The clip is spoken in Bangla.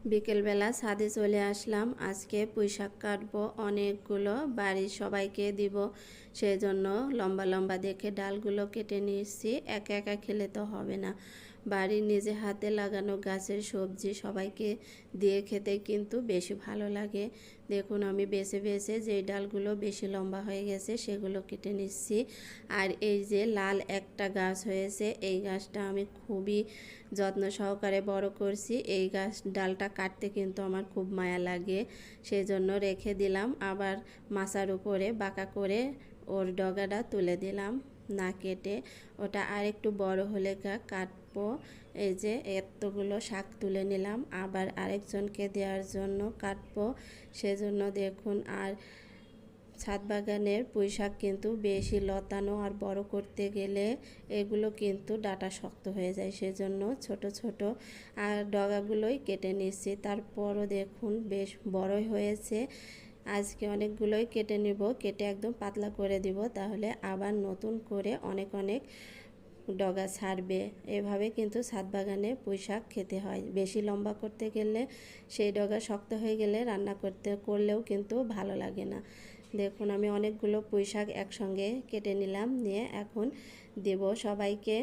বিকেলবেলা ছাদে চলে আসলাম। আজকে পুঁইশাক কাটবো অনেকগুলো, বাড়ির সবাইকে দিব। সেই জন্য লম্বা লম্বা দেখে ডালগুলো কেটে নিয়েছি। একা একা খেলে তো হবে না, বাড়ির নিজে হাতে লাগানো গাছের সবজি সবাইকে দিয়ে খেতে কিন্তু বেশি ভালো লাগে। দেখুন আমি বেছে বেছে যেই ডালগুলো বেশি লম্বা হয়ে গেছে সেগুলো কেটে নিচ্ছি। আর এই যে লাল একটা গাছ হয়েছে, এই গাছটা আমি খুবই যত্ন সহকারে বড় করছি। এই গাছ ডালটা কাটতে কিন্তু আমার খুব মায়া লাগে, সেই জন্য রেখে দিলাম। আবার মাচার উপরে বাঁকা করে ওর ডগাটা তুলে দিলাম, না কেটে। ওটা আর একটু বড় হলে কাটবো। এই যে এতগুলো শাক তুলে নিলাম, আবার আরেকজনকে দেওয়ার জন্য কাটবো। সেজন্য দেখুন, আর ছাদ বাগানের পুঁইশাক কিন্তু বেশি লতানো আর বড় করতে গেলে এগুলো কিন্তু ডাঁটা শক্ত হয়ে যায়, সেজন্য ছোট ছোট আর ডগাগুলোই কেটে নিচ্ছি। তারপরও দেখুন বেশ বড়ই হয়েছে। আজকে অনেকগুলোই কেটে নিব, কেটে একদম পাতলা করে দিব, তাহলে আবার নতুন করে অনেক অনেক ডগা ছাড়বে। এভাবে কিন্তু ছাদ বাগানে পুঁইশাক খেতে হয়। বেশি লম্বা করতে গেলে সেই ডগা শক্ত হয়ে গেলে রান্না করলেও কিন্তু ভালো লাগে না। দেখুন আমি অনেকগুলো পুঁইশাক একসঙ্গে কেটে নিলাম, নিয়ে এখন দেব সবাইকে।